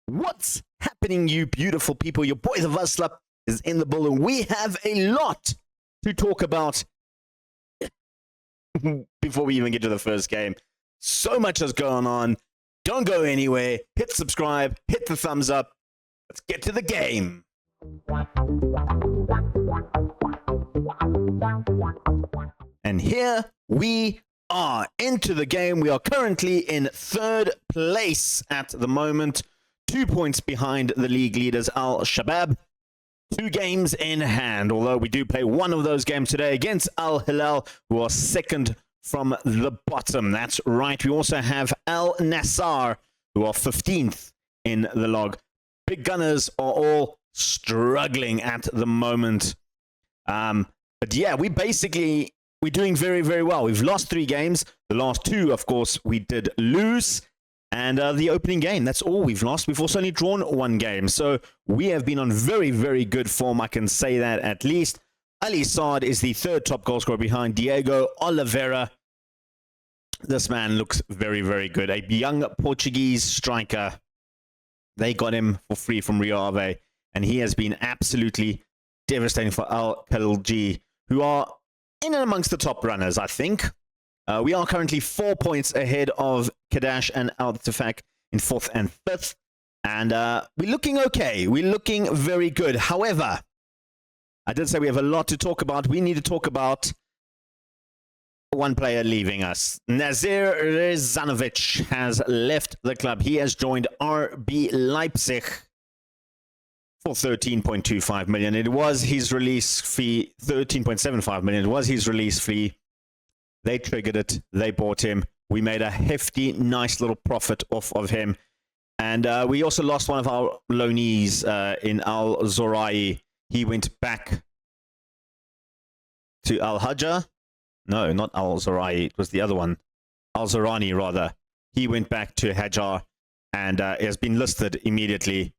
What's happening, you beautiful people? Your boy the Vaslap is in the building. We have a lot to talk about before we even get to the first game. So much has gone on. Don't go anywhere. Hit subscribe, hit the thumbs up. Let's get to the game. And here we are into the game. We are currently in third place at the moment. 2 points behind the league leaders, Al Shabab. 2 games in hand, although we do play one of those games today against Al Hilal, who are second from the bottom. That's right. We also have Al Nassr, who are 15th in the log. Big Gunners are all struggling at the moment. But yeah, we're doing very, very well. We've lost 3 games. The last 2, of course, we did lose. And the opening game, that's all we've lost. We've also only drawn 1 game. So we have been on very, very good form. I can say that at least. Ali Saad is the 3rd top goal scorer behind Diego Oliveira. This man looks very, very good. A young Portuguese striker. They got him for free from Rio Ave. And he has been absolutely devastating for Al Khalji, who are in and amongst the top runners, I think. We are currently 4 points ahead of Kadash and Al Tafak in 4th and 5th. And we're looking okay. We're looking very good. However, I did say we have a lot to talk about. We need to talk about one player leaving us. Nazir Rezanovic has left the club. He has joined RB Leipzig for 13.25 million. It was his release fee, 13.75 million. It was his release fee. They triggered it. They bought him. We made a hefty, nice little profit off of him. And we also lost one of our loanees in Al Zorai. He went back to Al Hajjah. No, not Al Zorai. It was the other one. Al Zorani, rather. He went back to Hajjah and has been listed immediately.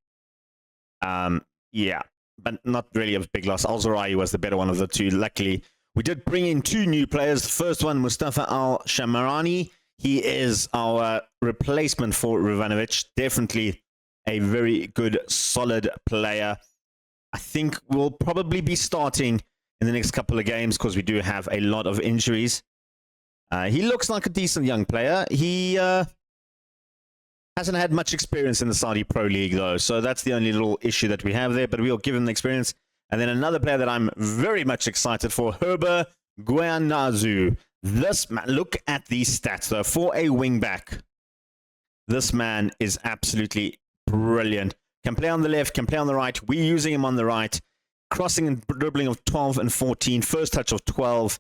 Yeah, but not really a big loss. Al Zorai was the better one of the 2, luckily. We did bring in 2 new players. The first one, Mustafa Al-Shamarani. He is our replacement for Rivanovic. Definitely a very good, solid player. I think we'll probably be starting in the next couple of games because we do have a lot of injuries. He looks like a decent young player. He hasn't had much experience in the Saudi Pro League, though. So that's the only little issue that we have there. But we'll give him the experience. And then another player that I'm very much excited for, Herber Guanazu. This man, look at these stats, though. For a wingback, this man is absolutely brilliant. Can play on the left, can play on the right. We're using him on the right. Crossing and dribbling of 12 and 14. First touch of 12.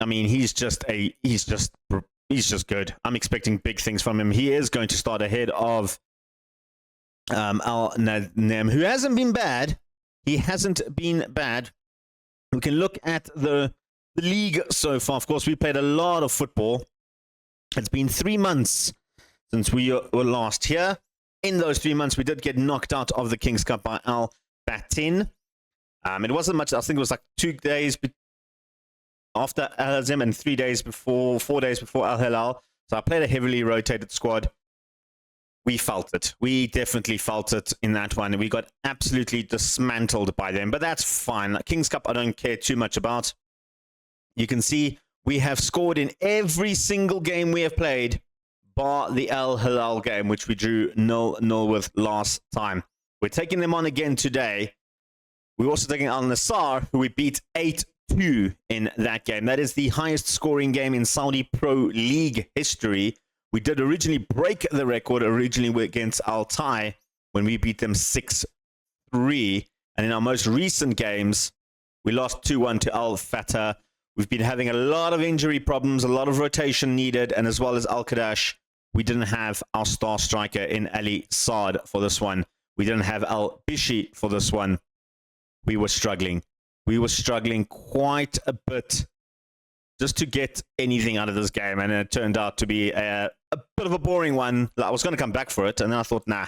I mean, he's just good. I'm expecting big things from him. He is going to start ahead of Al Nanem, who hasn't been bad. He hasn't been bad. We can look at the league so far. Of course, we played a lot of football. It's been 3 months since we were last here. In those 3 months, we did get knocked out of the King's Cup by Al Batin. It wasn't much. I think it was like 2 days after Al Azim and 4 days before Al Hilal. So I played a heavily rotated squad. We felt it. We definitely felt it in that one. We got absolutely dismantled by them, but that's fine. King's Cup, I don't care too much about. You can see we have scored in every single game we have played, bar the Al Hilal game, which we drew 0-0 with last time. We're taking them on again today. We're also taking Al Nassr, who we beat 8-2 in that game. That is the highest scoring game in Saudi Pro League history. We did originally break the record against Al Tai when we beat them 6-3. And in our most recent games, we lost 2-1 to Al Fatah. We've been having a lot of injury problems, a lot of rotation needed, and as well as Al Kadash, we didn't have our star striker in Ali Saad for this one. We didn't have Al Bishi for this one. We were struggling. We were struggling quite a bit just to get anything out of this game, and it turned out to be a bit of a boring one. I was going to come back for it, and then I thought, nah,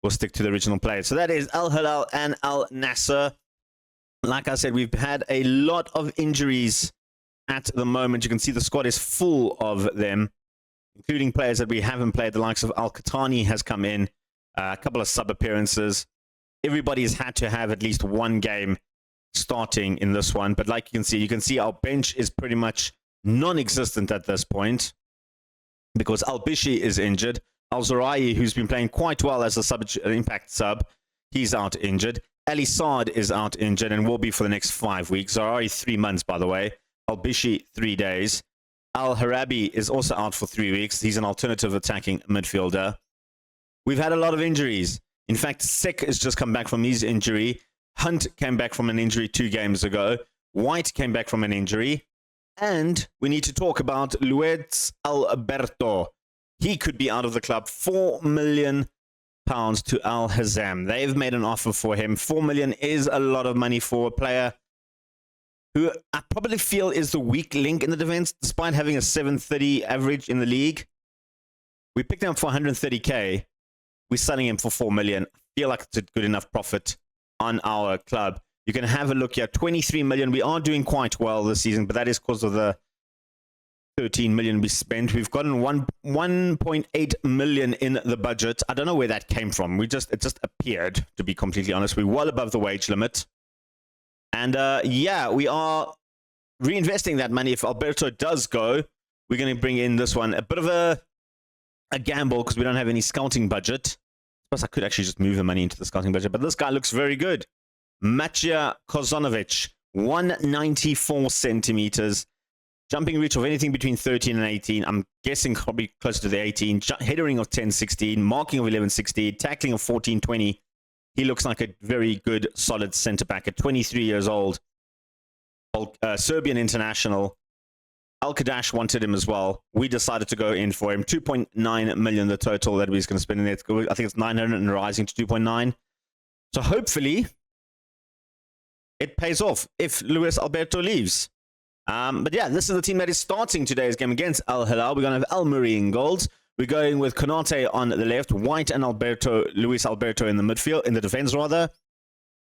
we'll stick to the original players. So that is Al Hilal and Al Nassr. Like I said, we've had a lot of injuries at the moment. You can see the squad is full of them, including players that we haven't played. The likes of Al-Qatani has come in. a couple of sub appearances. Everybody's had to have at least one game starting in this one. But like you can see our bench is pretty much non-existent at this point because Al-Bishi is injured. Al-Zurayi, who's been playing quite well as a impact sub, he's out injured. Ali Saad is out injured and will be for the next 5 weeks. Zurayi 3 months, by the way. Al-Bishi 3 days. Al-Harabi is also out for 3 weeks. He's an alternative attacking midfielder. We've had a lot of injuries. In fact, Sek has just come back from his injury. Hunt came back from an injury 2 games ago. White came back from an injury. And we need to talk about Luis Alberto. He could be out of the club. £4 million to Al Hazam. They've made an offer for him. 4 million is a lot of money for a player who I probably feel is the weak link in the defense, despite having a 730 average in the league. We picked him up for 130k. We're selling him for 4 million. I feel like it's a good enough profit on our club. You can have a look here. 23 million. We are doing quite well this season, but that is because of the 13 million we spent. We've gotten 1.8 million in the budget. I don't know where that came from. It just appeared, to be completely honest. We're well above the wage limit. And yeah, we are reinvesting that money. If Alberto does go, we're going to bring in this one. A bit of a gamble because we don't have any scouting budget. Plus, I could actually just move the money into the scouting budget. But this guy looks very good. Macia Kozonovic, 194 centimeters. Jumping reach of anything between 13 and 18. I'm guessing probably close to the 18. Headering of 10-16. Marking of 11-16. Tackling of 14-20. He looks like a very good, solid centre-back at 23 years old. Serbian international. Al-Qadash wanted him as well. We decided to go in for him. 2.9 million the total that we was going to spend in there. I think it's 900 and rising to 2.9. So hopefully it pays off if Luis Alberto leaves. But yeah, this is the team that is starting today's game against Al Hilal. We're going to have Al Murray in goals. We're going with Konate on the left, White and Luis Alberto in the midfield, in the defense rather.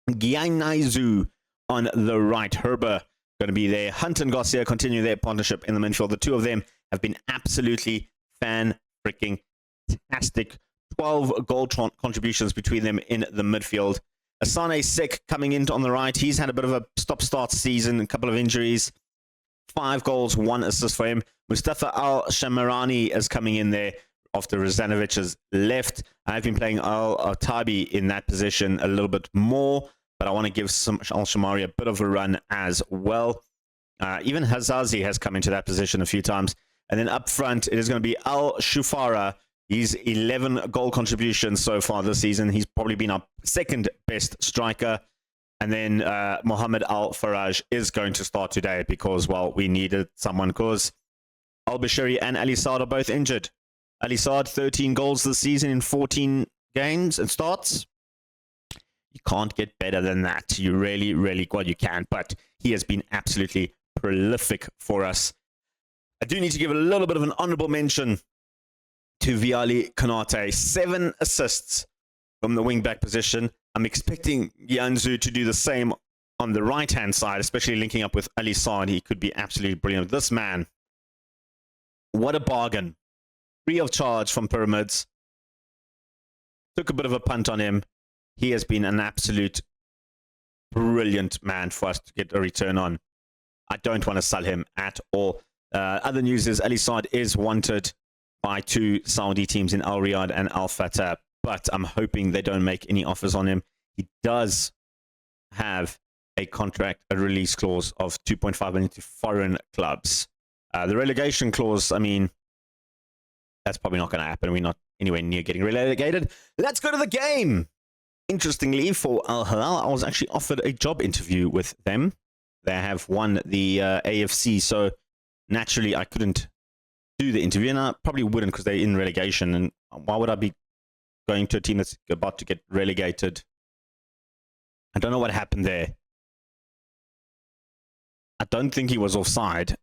Gianaizu on the right. Herber going to be there. Hunt and Garcia continue their partnership in the midfield. The two of them have been absolutely fan-freaking-tastic. 12 goal contributions between them in the midfield. Asane Sek coming in on the right. He's had a bit of a stop-start season, a couple of injuries. 5 goals, 1 assist for him. Mustafa Al-Shamarani is coming in there after Razanovic has left. I've been playing Al-Tabi in that position a little bit more, but I want to give Al-Shamari a bit of a run as well. Even Hazazi has come into that position a few times. And then up front, it is going to be Al-Shufara. He's 11 goal contributions so far this season. He's probably been our second best striker. And then Mohammed Al-Faraj is going to start today because, well, we needed someone because Al-Bashiri and Ali Saad are both injured. Ali Saad, 13 goals this season in 14 games and starts. You can't get better than that. You really, well, you can, but he has been absolutely prolific for us. I do need to give a little bit of an honorable mention to Viali Konate. 7 assists from the wing-back position. I'm expecting Yanzu to do the same on the right-hand side, especially linking up with Ali Saad. He could be absolutely brilliant. This man, what a bargain. Free of charge from Pyramids. Took a bit of a punt on him. He has been an absolute brilliant man for us to get a return on. I don't want to sell him at all. Other news is Ali Saad is wanted by 2 Saudi teams in Al Riyadh and Al Fatah, but I'm hoping they don't make any offers on him. He does have a contract, a release clause of 2.5 million to foreign clubs. The relegation clause, I mean, that's probably not going to happen. We're not anywhere near getting relegated. Let's go to the game. Interestingly, for Al Hilal, I was actually offered a job interview with them. They have won the AFC, so naturally I couldn't do the interview, and I probably wouldn't because they're in relegation. And why would I be going to a team that's about to get relegated? I don't know what happened there. I don't think he was offside.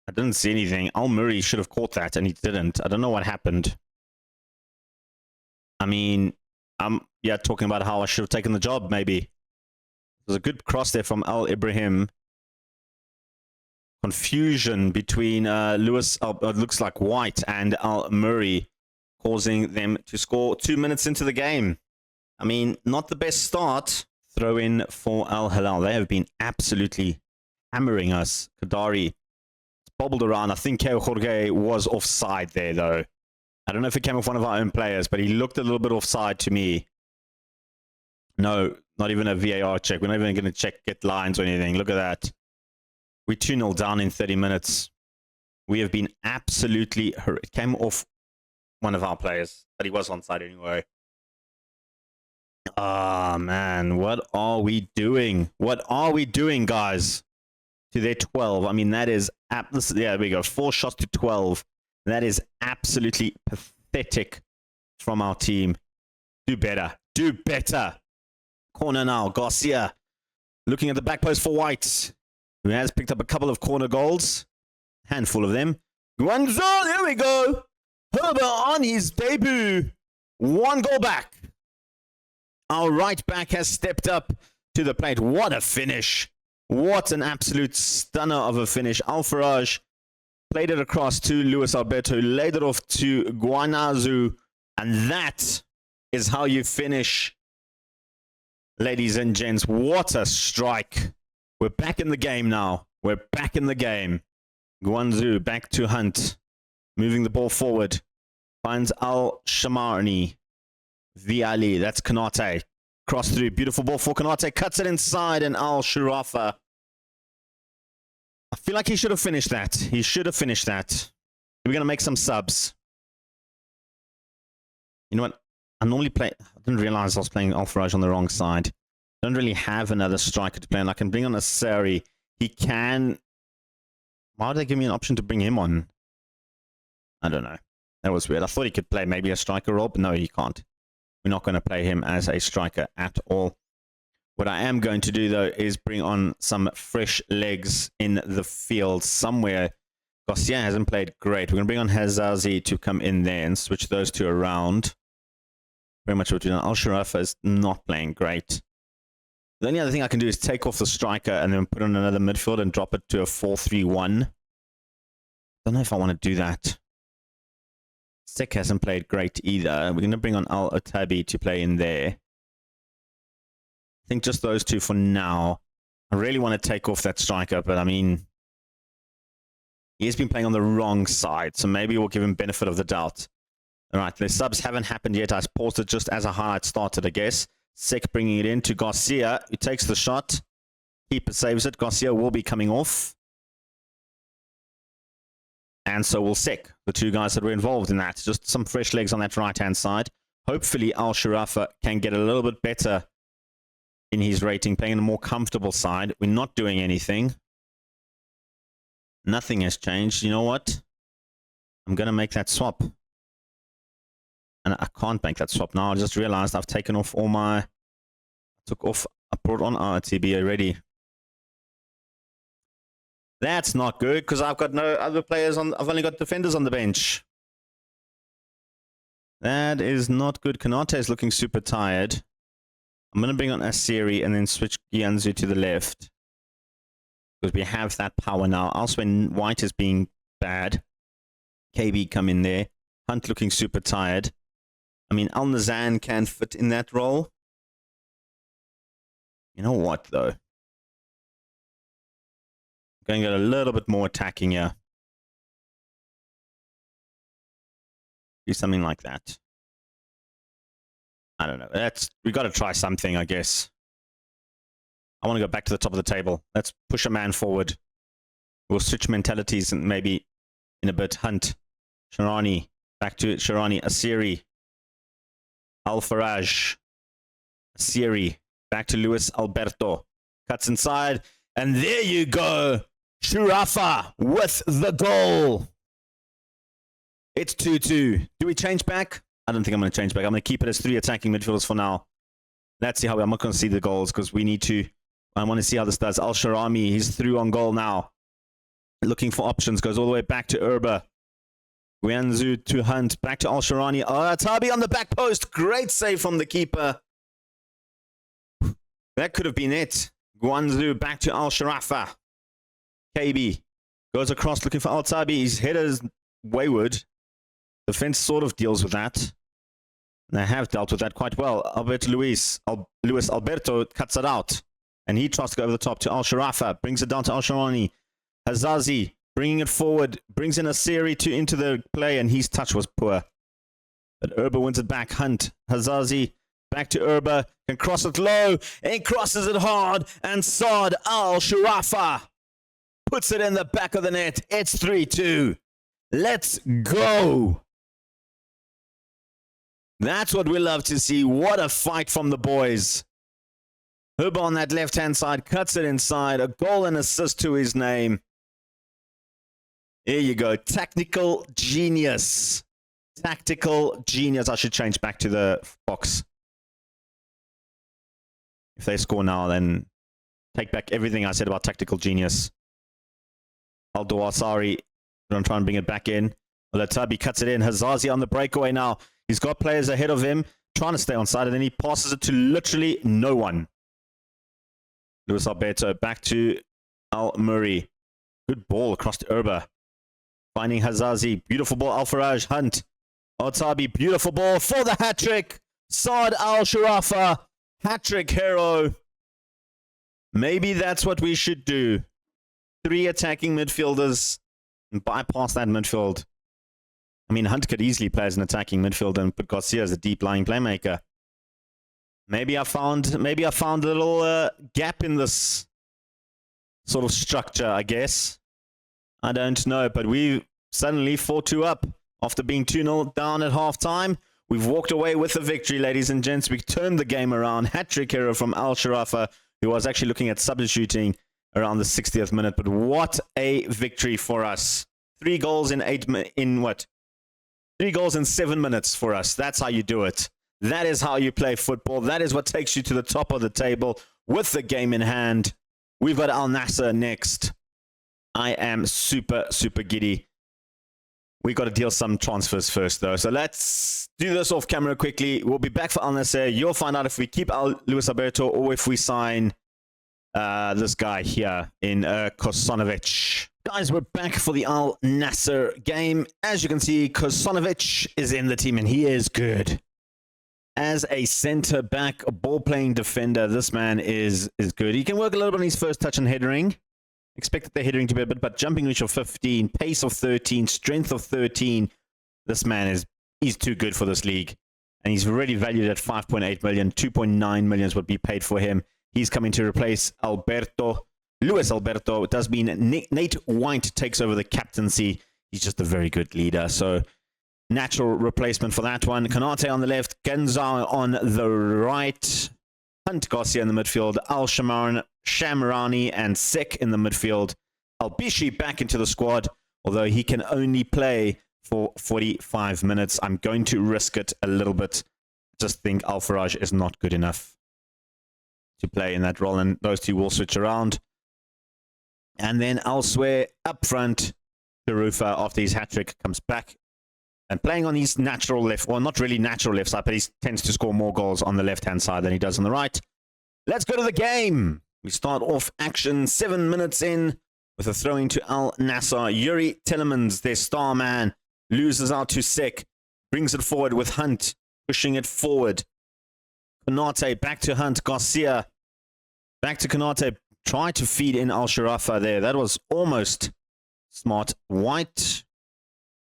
I didn't see anything. Al Murray should have caught that, and he didn't. I don't know what happened. I mean, I'm talking about how I should have taken the job, maybe. There's a good cross there from Al Ibrahim. Confusion between looks like White and Al Murray causing them to score 2 minutes into the game. I mean, not the best start. Throw in for Al Hilal. They have been absolutely hammering us. Kadari bobbled around. I think Jorge was offside there, though. I don't know if it came off one of our own players, but he looked a little bit offside to me. No, not even a VAR check. We're not even going to get lines or anything. Look at that. We're 2-0 down in 30 minutes. We have been absolutely... It came off one of our players, but he was onside anyway. Ah, man. What are we doing? What are we doing, guys? To their 12. I mean, that is... Yeah, there we go. 4 shots to 12. That is absolutely pathetic from our team. Do better. Do better. Corner now. Garcia looking at the back post for White, who has picked up a couple of corner goals. Handful of them. Guangzhou, there we go. Herbert on his debut. 1 goal back. Our right back has stepped up to the plate. What a finish. What an absolute stunner of a finish. Alfaraj played it across to Luis Alberto, laid it off to Guanazu, and that is how you finish, ladies and gents. What a strike. We're back in the game now. We're back in the game. Guanzu back to Hunt, moving the ball forward. Finds Al-Shamarni. Viali, that's Kanate. Cross through, beautiful ball for Kanate. Cuts it inside, and Al-Sharafa. I feel like he should have finished that. He should have finished that. We're going to make some subs. You know what? I normally play... I didn't realize I was playing Alfaraj on the wrong side. I don't really have another striker to play, and I can bring on a Sari. He can... Why would they give me an option to bring him on? I don't know. That was weird. I thought he could play maybe a striker role, but no, he can't. We're not going to play him as a striker at all. What I am going to do, though, is bring on some fresh legs in the field somewhere. Garcia hasn't played great. We're going to bring on Hazazi to come in there and switch those two around. Very much what we're doing. Al-Sharafa is not playing great. The only other thing I can do is take off the striker and then put on another midfield and drop it to a 4-3-1. Don't know if I want to do that. Sek hasn't played great either. We're going to bring on Al-Otabi to play in there. I think just those two for now. I really want to take off that striker, but I mean, he has been playing on the wrong side, so maybe we'll give him benefit of the doubt. All right, the subs haven't happened yet. I paused it just as a highlight started, I guess. Sek bringing it in to Garcia, who takes the shot. Keeper saves it. Garcia will be coming off. And so will Sek, the two guys that were involved in that. Just some fresh legs on that right-hand side. Hopefully, Al-Sharafa can get a little bit better in his rating, playing on a more comfortable side. We're not doing anything. Nothing has changed. You know what? I'm going to make that swap. And I can't make that swap now. I just realized I've taken off all my... I brought on RTB already. That's not good, because I've got no other players on... I've only got defenders on the bench. That is not good. Kanate is looking super tired. I'm going to bring on Asiri and then switch Gianzu to the left. Because we have that power now. Also, when White is being bad, KB come in there. Hunt looking super tired. I mean, Al-Nazan can fit in that role. You know what, though? I'm going to get a little bit more attacking here. Do something like that. I don't know. We got to try something, I guess. I want to go back to the top of the table. Let's push a man forward. We'll switch mentalities and maybe in a bit. Hunt. Sharani. Back to Sharani. Asiri. Al-Faraj. Asiri. Back to Luis Alberto. Cuts inside. And there you go. Shurafa with the goal. It's 2-2. Do we change back? I don't think I'm going to change back. I'm going to keep it as 3 attacking midfielders for now. Let's see how I'm not going to see the goals because we need to. I want to see how this does. Al-Sharami, he's through on goal now. Looking for options. Goes all the way back to Urba. Guanzu to Hunt. Back to Al-Sharani. Tabi on the back post. Great save from the keeper. That could have been it. Guanzu back to Al-Sharafa. KB goes across looking for Al-Tabi. His header is wayward. Defense sort of deals with that. And they have dealt with that quite well. Luis Alberto cuts it out. And he tries to go over the top to Al-Sharafa. Brings it down to Al-Sharani. Hazazi bringing it forward. Brings in a Siri into the play. And his touch was poor. But Urba wins it back. Hunt. Hazazi back to Urba. Can cross it low. And crosses it hard. And Saad Al-Sharafa puts it in the back of the net. It's 3-2. Let's go. That's what we love to see. What a fight from the boys. Urba on that left-hand side cuts it inside. A goal and assist to his name. There you go. Tactical genius. Tactical genius. I should change back to the box. If they score now, then take back everything I said about tactical genius. Aldo Asari going to try and bring it back in. Olatabi cuts it in. Hazazi on the breakaway now. He's got players ahead of him trying to stay on side, and then he passes it to literally no one. Luis Alberto back to Al Murray. Good ball across to Urba. Finding Hazazi. Beautiful ball. Al-Faraj. Hunt. Otabi. Beautiful ball for the hat-trick. Saad Al-Sharafa. Hat-trick hero. Maybe that's what we should do. 3 attacking midfielders and bypass that midfield. I mean, Hunt could easily play as an attacking midfielder and put Garcia as a deep-lying playmaker. Maybe I found a little gap in this sort of structure, I guess. I don't know, but we suddenly 4-2 up after being 2-0 down at halftime. We've walked away with a victory, ladies and gents. We turned the game around. Hat-trick hero from Al-Sharafa, who was actually looking at substituting around the 60th minute. But what a victory for us. 3 goals in 3 goals in 7 minutes for us. That's how you do it. That is how you play football. That is what takes you to the top of the table with the game in hand. We've got Al Nassr next. I am super, super giddy. We got to deal some transfers first, though. So let's do this off camera quickly. We'll be back for Al Nassr. You'll find out if we keep Luis Alberto or if we sign this guy here in Kosanovic. Guys, we're back for the Al Nassr game. As you can see, Kosanovic is in the team, and he is good. As a centre-back, a ball-playing defender, this man is good. He can work a little bit on his first touch and headering. Expected the headering to be a bit, but jumping reach of 15, pace of 13, strength of 13. This man he's too good for this league. And he's already valued at 5.8 million. 2.9 million is what we paid for him. He's coming to replace Luis Alberto. It does mean Nate White takes over the captaincy. He's just a very good leader. So, natural replacement for that one. Kanate on the left, Genza on the right, Hunt Garcia in the midfield, Shamrani and Sek in the midfield. Albishi back into the squad, although he can only play for 45 minutes. I'm going to risk it a little bit. Just think Al-Faraj is not good enough to play in that role, and those two will switch around. And then elsewhere, up front, Tarufa, after his hat-trick, comes back and playing on his natural left, well, not really natural left side, but he tends to score more goals on the left-hand side than he does on the right. Let's go to the game. We start off action 7 minutes in with a throw-in to Al Nassr. Yuri Telemans, their star man, loses out to Sek, brings it forward with Hunt, pushing it forward. Konate back to Hunt, Garcia back to Konate, try to feed in Al-Sharafa there. That was almost smart. White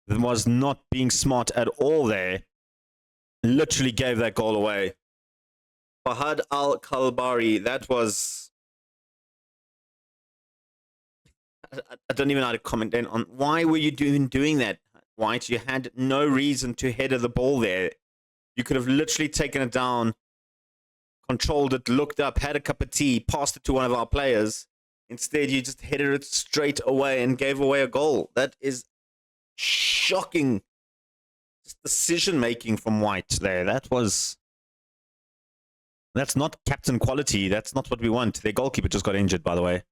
was not being smart at all there. Literally gave that goal away. Fahad Al-Kalbari, that was... I don't even know how to comment then on why were you doing that, White? You had no reason to header the ball there. You could have literally taken it down, controlled it, looked up, had a cup of tea, passed it to one of our players. Instead, you just headed it straight away and gave away a goal. That is shocking decision-making from White there. That's not captain quality. That's not what we want. Their goalkeeper just got injured, by the way.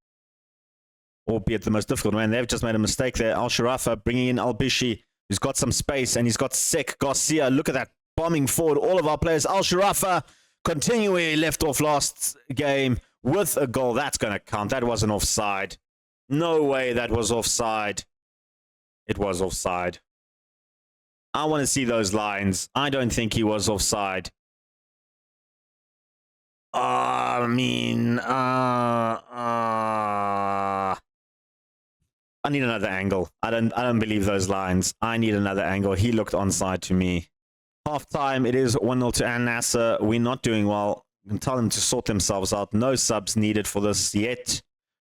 Albeit the most difficult man. They've just made a mistake there. Al-Sharafa bringing in Albishi, who's got some space, and he's got Sek. Garcia, look at that, bombing forward all of our players. Al-Sharafa continually left off last game with a goal. That's going to count. That wasn't offside. No way that was offside. It was offside. I want to see those lines. I don't think he was offside. I mean, I need another angle. I don't believe those lines. I need another angle. He looked onside to me. Half time, it is 1-0 to Al Nassr. We're not doing well. You can tell them to sort themselves out. No subs needed for this yet.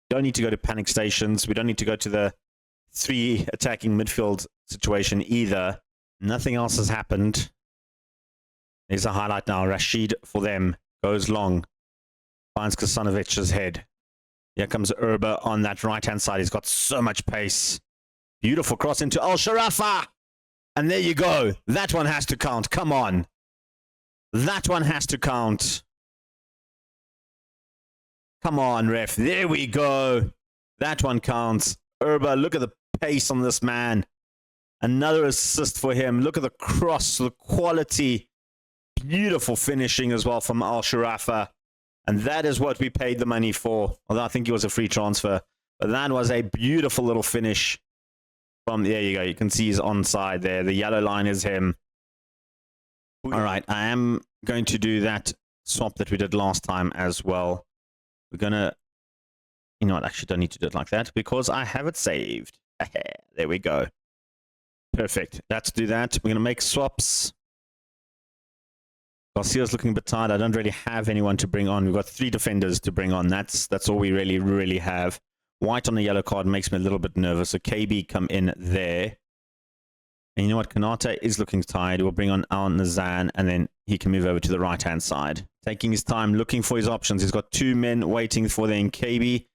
Don't need to go to panic stations. We don't need to go to the 3 attacking midfield situation either. Nothing else has happened. There's a highlight now. Rashid for them. Goes long. Finds Kosanovic's head. Here comes Urba on that right-hand side. He's got so much pace. Beautiful cross into Al Sharafa. And there you go. That one has to count. Come on. That one has to count. Come on, ref. There we go. That one counts. Urba, look at the pace on this man. Another assist for him. Look at the cross, the quality. Beautiful finishing as well from Al Sharafa. And that is what we paid the money for. Although I think it was a free transfer. But that was a beautiful little finish. There you go. You can see he's onside there. The yellow line is him. All right. I am going to do that swap that we did last time as well. We're going to... You know what? I actually don't need to do it like that because I have it saved. There we go. Perfect. Let's do that. We're going to make swaps. Garcia's looking a bit tired. I don't really have anyone to bring on. We've got 3 defenders to bring on. That's all we really have. White on the yellow card makes me a little bit nervous. So KB come in there. And you know what? Kanata is looking tired. We'll bring on Al Nazan and then he can move over to the right-hand side. Taking his time, looking for his options. He's got 2 men waiting for them. KB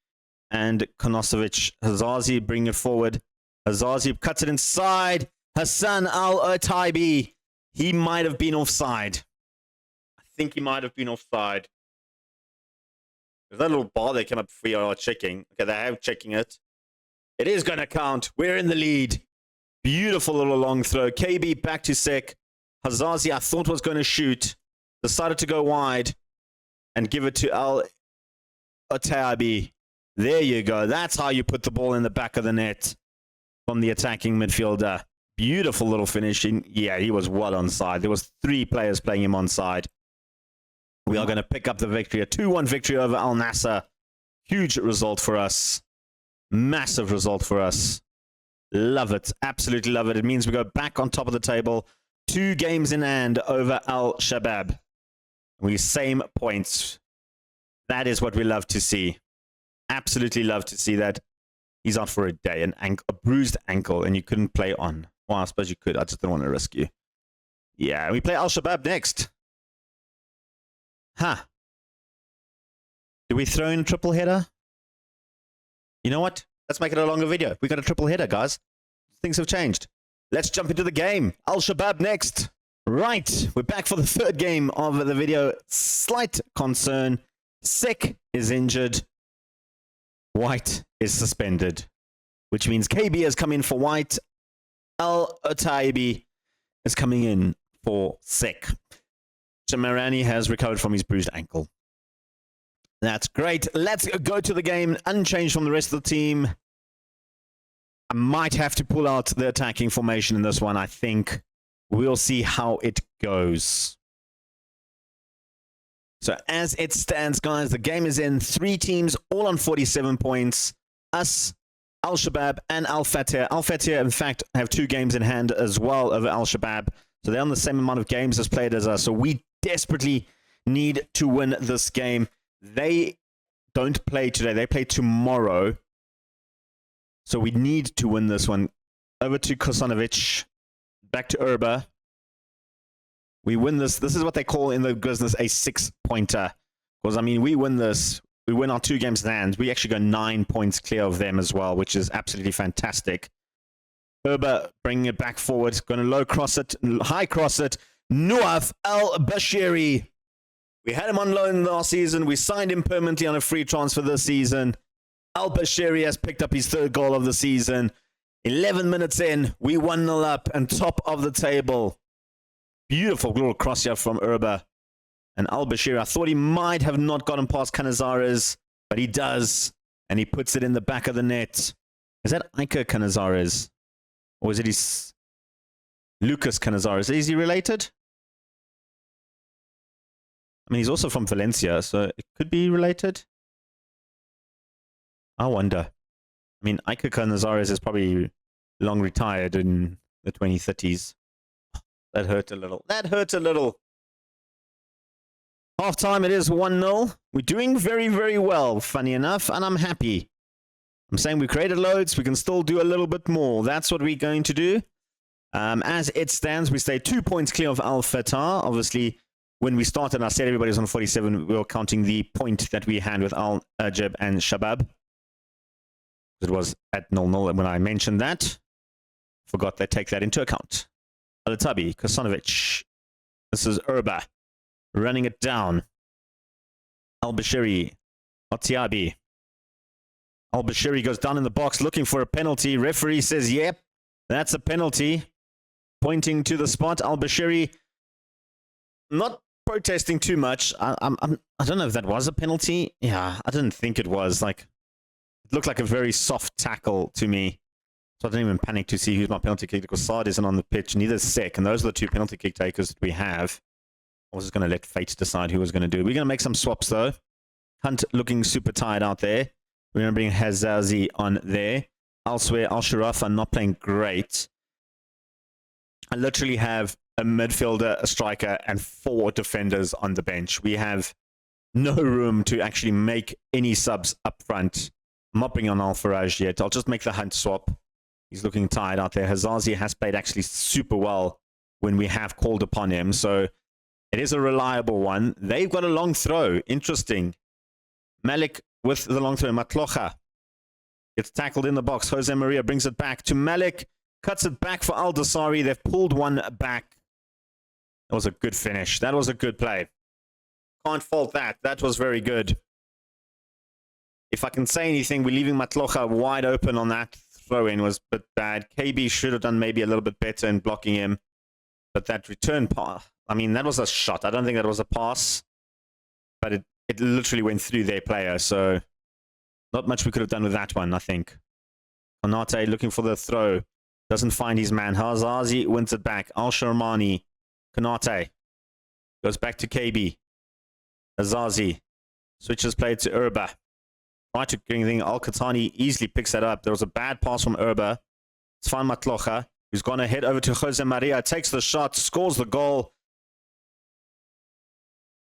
and Konosovic. Hazazi bring it forward. Hazazi cuts it inside. Hassan Al-Otaibi. He might have been offside. I think he might have been offside. There's that little bar that came up for you checking. Okay, they have checking it. It is going to count. We're in the lead. Beautiful little long throw. KB back to Sek. Hazazi, I thought was going to shoot. Decided to go wide and give it to Al-Otaibi. There you go. That's how you put the ball in the back of the net from the attacking midfielder. Beautiful little finishing. Yeah, he was well onside. There was 3 players playing him onside. We are going to pick up the victory. A 2-1 victory over Al Nassr. Huge result for us. Massive result for us. Love it. Absolutely love it. It means we go back on top of the table. 2 games in hand over Al Shabab. We same points. That is what we love to see. Absolutely love to see that. He's out for a day. A bruised ankle and you couldn't play on. Well, I suppose you could. I just don't want to risk you. Yeah, we play Al Shabab next. Huh. Do we throw in a triple header? You know what? Let's make it a longer video. We got a triple header, guys. Things have changed. Let's jump into the game. Al Shabab next. Right. We're back for the 3rd game of the video. Slight concern. Sek is injured. White is suspended. Which means KB has come in for White. Al-Otaibi is coming in for Sek. Shamarani has recovered from his bruised ankle. That's great. Let's go to the game. Unchanged from the rest of the team. I might have to pull out the attacking formation in this one, I think. We'll see how it goes. So as it stands, guys, the game is in. 3 teams, all on 47 points. Us, Al Shabab, and Al Fateh. Al Fateh, in fact, have 2 games in hand as well over Al Shabab. So they're on the same amount of games as played as us. So we desperately need to win this game. They don't play today. They play tomorrow. So we need to win this one. Over to Kosanovic. Back to Urba. We win this. This is what they call in the business a 6-pointer. Because, I mean, we win this. We win our 2 games in hand. We actually go 9 points clear of them as well, which is absolutely fantastic. Urba bringing it back forward. Going to low cross it. High cross it. Nuaf Al-Bashiri. We had him on loan last season. We signed him permanently on a free transfer this season. Al-Bashiri has picked up his 3rd goal of the season. 11 minutes in, we 1-0 up and top of the table. Beautiful little cross here from Urba. And Al-Bashiri, I thought he might have not gotten past Canizares, but he does. And he puts it in the back of the net. Is that Iker Canizares? Or is it his... Lucas Canizares. Is he related? I mean, he's also from Valencia, so it could be related. I wonder. I mean, Iker Canizares is probably long retired in the 2030s. That hurt a little. That hurt a little. Half time, it is 1-0. We're doing very, very well, funny enough, and I'm happy. I'm saying we created loads. We can still do a little bit more. That's what we're going to do. As it stands, we stay 2 points clear of Al Fatah. Obviously, when we started, I said everybody was on 47. We were counting the point that we had with Al Ajab and Shabab. It was at 0-0 when I mentioned that. Forgot they take that into account. Alatabi, Kosanovic. This is Urba. Running it down. Al-Bashiri. Otiabi. Al-Bashiri goes down in the box looking for a penalty. Referee says, yep, that's a penalty. Pointing to the spot. Al-Bashiri not protesting too much. I don't know if that was a penalty. Yeah, I didn't think it was. Like, it looked like a very soft tackle to me. So I didn't even panic to see who's my penalty kick because Saad isn't on the pitch. Neither is Sek. And those are the two penalty kick takers that we have. I was just going to let fate decide who was going to do it. We're going to make some swaps, though. Hunt looking super tired out there. We're going to bring Hazazi on there. Elsewhere, Al-Sharaf are not playing great. I literally have a midfielder, a striker, and 4 defenders on the bench. We have no room to actually make any subs up front. I'm not bringing on Al-Faraj yet. I'll just make the Hunt swap. He's looking tired out there. Hazazi has played actually super well when we have called upon him. So it is a reliable one. They've got a long throw. Interesting. Malik with the long throw. Matlocha gets tackled in the box. Jose Maria brings it back to Malik. Cuts it back for Al-Dasari. They've pulled one back. That was a good finish. That was a good play. Can't fault that. That was very good. If I can say anything, we're leaving Matlocha wide open on that throw-in was a bit bad. KB should have done maybe a little bit better in blocking him. But that return pass, I mean, that was a shot. I don't think that was a pass. But it literally went through their player. So not much we could have done with that one, I think. Konate looking for the throw. Doesn't find his man. Hazazi wins it back. Al-Sharmani. Konate goes back to KB. Hazazi switches play to Urba. Right to getting Al-Qatani easily picks that up. There was a bad pass from Urba. It's fine Matlocha, who's gone ahead over to Jose Maria. Takes the shot, scores the goal.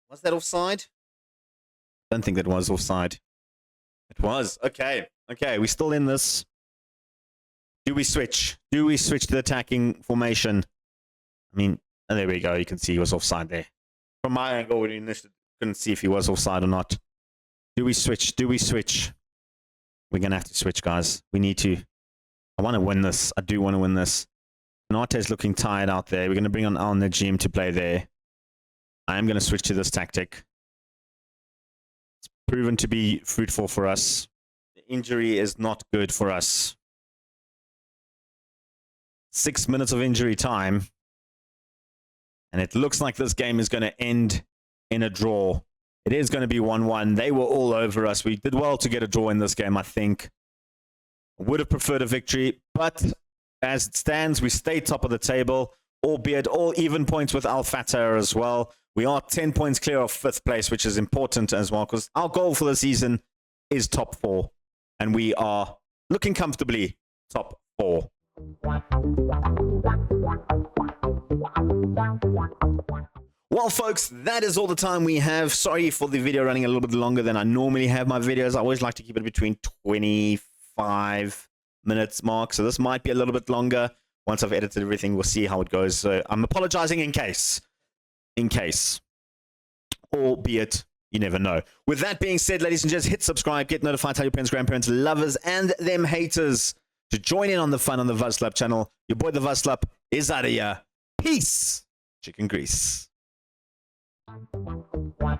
Was that offside? I don't think that was offside. It was. Okay. Okay, we're still in this. Do we switch? Do we switch to the attacking formation? I mean, and there we go. You can see he was offside there. From my angle, we couldn't see if he was offside or not. Do we switch? Do we switch? We're going to have to switch, guys. We need to. I want to win this. I do want to win this. Nate's looking tired out there. We're going to bring on Al-Najim to play there. I am going to switch to this tactic. It's proven to be fruitful for us. The injury is not good for us. 6 minutes of injury time. And it looks like this game is going to end in a draw. It is going to be 1-1. They were all over us. We did well to get a draw in this game, I think. Would have preferred a victory, but as it stands, we stay top of the table, albeit all even points with Al Fatah as well. We are 10 points clear of 5th place, which is important as well, because our goal for the season is top 4, and we are looking comfortably top 4. Well, folks, that is all the time we have. Sorry for the video running a little bit longer than I normally have my videos. I always like to keep it between 25 minutes mark, so this might be a little bit longer. Once I've edited everything, we'll see how it goes. So I'm apologizing in case, albeit you never know. With that being said, ladies and gents, hit subscribe, get notified, tell your parents, grandparents, lovers, and them haters to join in on the fun on the Vaslap channel. Your boy, the Vaslap, is out of here. Peace. Chicken grease. Wow.